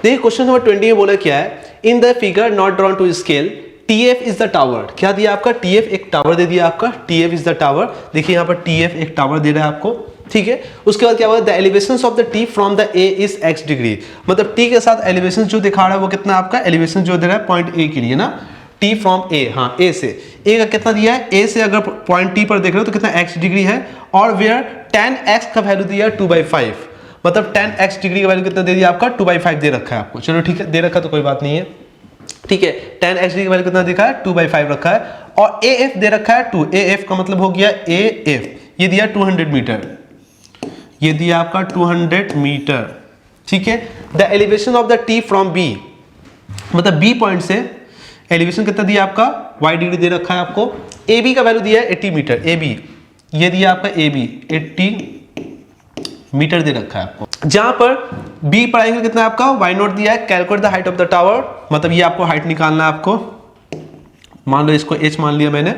देखिए question number 20 में बोला क्या है, in the figure not drawn to scale TF is the tower. क्या दिया आपका, TF एक टावर दे दिया आपका, TF इज द टावर। देखिए यहाँ पर TF एक टावर दे रहा है आपको, ठीक है। उसके बाद क्या होगा, the elevation of the T from the A is x degree. मतलब T के साथ एलिवेशन जो दिखा रहा है वो कितना आपका, एलिवेशन जो दे रहा है पॉइंट A के लिए ना, T फ्रॉम A, हाँ A से, A का कितना दिया है, A से अगर पॉइंट T पर देख रहे हो तो कितना x डिग्री है, और वेयर tan x का वैल्यू दिया है 2/5। मतलब tan x डिग्री का वैल्यू कितना दे दिया आपका, 2/5 दे रखा है आपको। चलो ठीक है, दे रखा तो कोई बात नहीं है, ठीक है। tan x डिग्री का वैल्यू कितना देखा है, 2/5 रखा है, और AF दे रखा है 2। AF का मतलब हो गया AF, ये दिया 200 मीटर, ये दिया आपका 200 मीटर, ठीक है। The elevation of the T from B, मतलब B पॉइंट से एलिवेशन कितना दिया आपका, y डिग्री दे रखा है आपको। AB का वैल्यू दिया है 80 मीटर, AB ये दिया आपका AB 80 मीटर दे रखा है आपको। जहां पर B पर एंगल कितना है आपका, y0 दिया है। Calculate the height of the tower, मतलब ये आपको हाइट निकालना है आपको, मान लो इसको h मान लिया मैंने।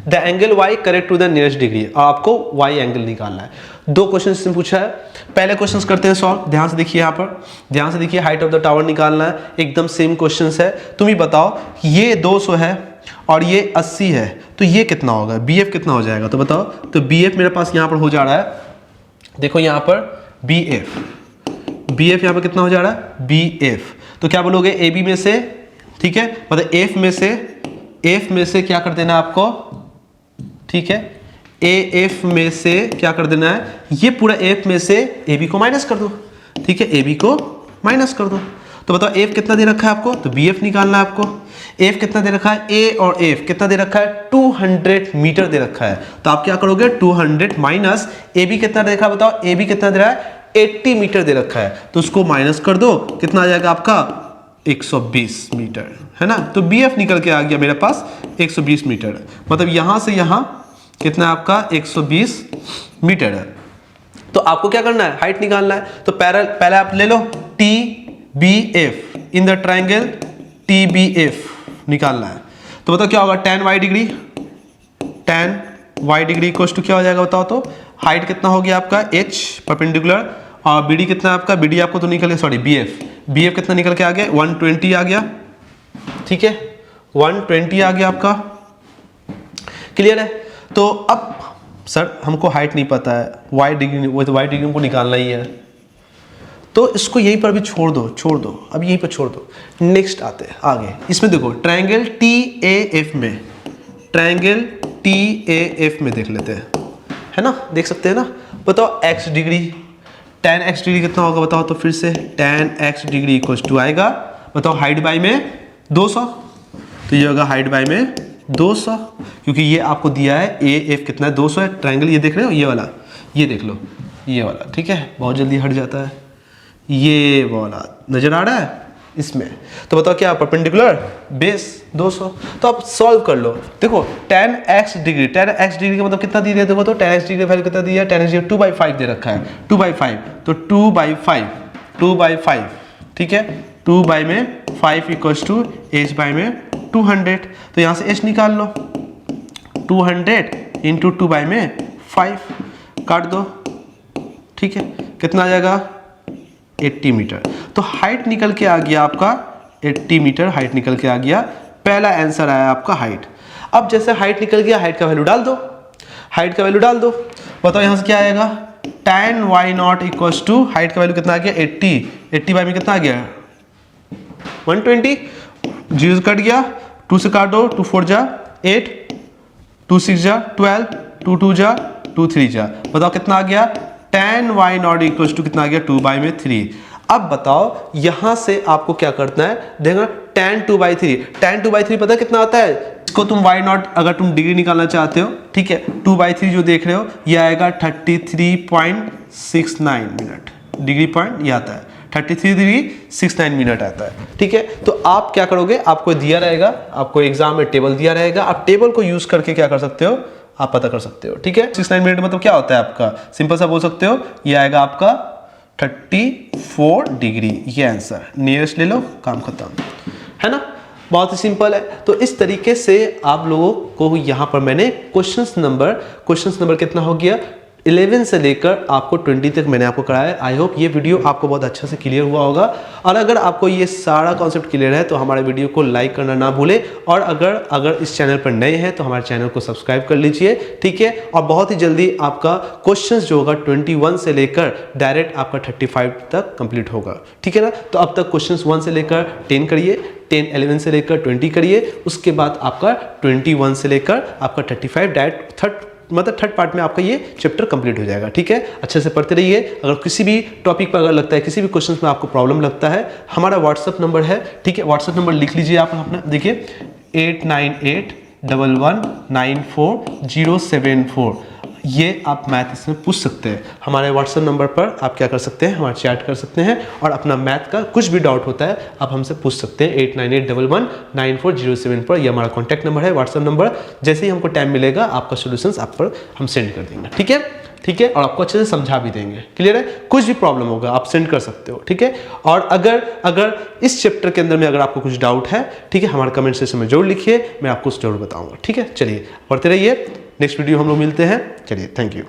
The angle y correct to the nearest degree, आपको y एंगल निकालना है। दो क्वेश्चन इसमें पूछा है, पहले क्वेश्चन करते हैं सॉल्व। ध्यान से देखिए, यहाँ पर ध्यान से देखिए, हाइट ऑफ द टावर निकालना है, एकदम सेम क्वेश्चन है। तुम ही बताओ, ये 200 है और ये 80 है, तो ये कितना होगा, BF कितना हो जाएगा, तो बताओ। तो BF मेरे पास यहाँ पर हो जा रहा है, देखो यहाँ पर BF यहाँ पर कितना हो जा रहा है, BF। तो क्या बोलोगे, AB में से, ठीक है, मतलब F में से क्या कर देना आपको, ठीक है, AF में से क्या कर देना है, ये पूरा F में से AB को माइनस कर दो, ठीक है, AB को माइनस कर दो। तो बताओ F कितना दे रखा है आपको, तो BF निकालना है आपको। F कितना दे रखा है, A और F कितना दे रखा है, 200 मीटर दे रखा है। तो आप क्या करोगे, 200 माइनस AB कितना दे रखा है, बताओ AB कितना दे रहा है, 80 मीटर दे रखा है, तो उसको माइनस कर दो, कितना आ जाएगा आपका 120 मीटर, है ना। तो BF निकल के आ गया मेरे पास 120 मीटर, मतलब यहां से यहां कितना आपका 120 मीटर है। तो आपको क्या करना है, हाइट निकालना है। तो पहले आप ले लो TBF in the triangle TBF निकालना है। तो बताओ क्या होगा, tan y degree equals to क्या हो जाएगा बताओ। तो हाइट कितना हो गया आपका h परपेंडिकुलर, और BD कितना आपका, BD आपको तो निकल गया, सॉरी BF कितना निकल के आ गया, 120 आ गया, ठीक है, 120 आ गया आपका। क्लियर है। तो अब सर हमको हाइट नहीं पता है, y डिग्री, वो तो y डिग्री हमको निकालना ही है, तो इसको यहीं पर भी छोड़ दो, अब यहीं पर छोड़ दो। नेक्स्ट आते हैं आगे, इसमें देखो ट्रायंगल TAF में, ट्रायंगल TAF में देख लेते हैं, है ना, देख सकते हैं ना। बताओ x degree, tan x degree कितना होगा बताओ। तो फिर से tan x degree equals to आएगा, बताओ हाइट बाई में 200, तो ये होगा हाइट बाई में 200, क्योंकि ये आपको दिया है AF कितना है, 200 है। ट्रायंगल ये देख रहे हो, ये वाला, ये देख लो, ये वाला, ठीक है, बहुत जल्दी हट जाता है, ये वाला नजर आ रहा है इसमें। तो बताओ क्या, परपेंडिकुलर बेस 200। तो आप सॉल्व कर लो। देखो tan x डिग्री का मतलब कितना दिया है, देखो तो tan x डिग्री वैल्यू कितना दिया है, tan x डिग्री 2/5 दे रखा है, 2/5, तो 2/5, ठीक है, 2/5 इक्वल्स टू h बाई में 200। तो यहाँ से h निकाल लो, 200 इंटू 2/5 काट दो, ठीक है, कितना आ जाएगा 80 मीटर। तो हाइट निकल के आ गया आपका 80 मीटर, हाइट निकल के आ गया, पहला आंसर आया आपका हाइट। अब जैसे हाइट निकल गया, हाइट का वैल्यू डाल दो, हाइट का वैल्यू डाल दो। बताओ यहाँ से क्या आएगा, tan y0 equals to, height का वैल्यू कितना आ गया 80 बाई में कितना आ गया 120, 0 कट गया, 2 से काटो, 2 4 जा 8, 2 6 जा 12, 2 2 जा 2 3 जा, बताओ कितना आ गया, tan y0 इक्वल्स टू कितना आ गया 2/3। अब बताओ यहां से आपको क्या करना है, देखो tan 2/3 पता है कितना आता है, इसको तुम y0 अगर तुम डिग्री निकालना चाहते हो, ठीक है, 2/3 जो देख रहे हो ये आएगा 33.69 मिनट, डिग्री पॉइंट ये आता है 33.69 मिनट आता है, ठीक है। तो आप क्या करोगे, आपको दिया रहेगा, आपको एग्जाम में टेबल दिया रहेगा, आप टेबल को यूज करके क्या कर सकते हो, आप पता कर सकते हो, ठीक है। 69 मिनट मतलब क्या होता है आपका, सिंपल सा बोल सकते हो, ये आएगा आपका 34 डिग्री, ये आंसर, नियरेस्ट ले लो, काम खत्म, है ना, बहुत ही सिंपल है। तो इस तरीके से आप लोगों को यहाँ पर मैंने क्वेश्चन नंबर कितना हो गया 11 से लेकर आपको 20 तक मैंने आपको कराया। आई होप ये वीडियो आपको बहुत अच्छा से क्लियर हुआ होगा। और अगर आपको ये सारा कॉन्सेप्ट क्लियर है तो हमारे वीडियो को लाइक करना ना भूले, और अगर इस चैनल पर नए हैं तो हमारे चैनल को सब्सक्राइब कर लीजिए, ठीक है। और बहुत ही जल्दी आपका क्वेश्चंस जो होगा 21 से लेकर डायरेक्ट आपका 35 तक कंप्लीट होगा, ठीक है ना। तो अब तक क्वेश्चंस 1 से लेकर 10 करिए, 11 से लेकर 20 करिए, उसके बाद आपका 21 से लेकर आपका 35 डायरेक्ट थर्ड पार्ट में आपका ये चैप्टर कंप्लीट हो जाएगा, ठीक है। अच्छे से पढ़ते रहिए। अगर किसी भी टॉपिक पर अगर लगता है, किसी भी क्वेश्चन में आपको प्रॉब्लम लगता है, हमारा व्हाट्सअप नंबर है, ठीक है। व्हाट्सअप नंबर लिख लीजिए आप अपना, देखिए 89811194 ये आप मैथ इसमें पूछ सकते हैं। हमारे व्हाट्सएप नंबर पर आप क्या कर सकते हैं, हमारे चैट कर सकते हैं, और अपना मैथ का कुछ भी डाउट होता है आप हमसे पूछ सकते हैं 8981119407 पर। ये हमारा कॉन्टैक्ट नंबर है, व्हाट्सएप नंबर। जैसे ही हमको टाइम मिलेगा आपका सोल्यूशंस आप पर हम सेंड कर देंगे, ठीक है, ठीक है। और आपको अच्छे से समझा भी देंगे, क्लियर है। कुछ भी प्रॉब्लम होगा आप सेंड कर सकते हो, ठीक है। और अगर इस चैप्टर के अंदर में अगर आपको कुछ डाउट है, ठीक है, हमारे कमेंट सेक्शन में जरूर लिखिए, मैं आपको जरूर बताऊंगा, ठीक है। चलिए पढ़ते रहिए, नेक्स्ट वीडियो हम लोग मिलते हैं। चलिए, थैंक यू।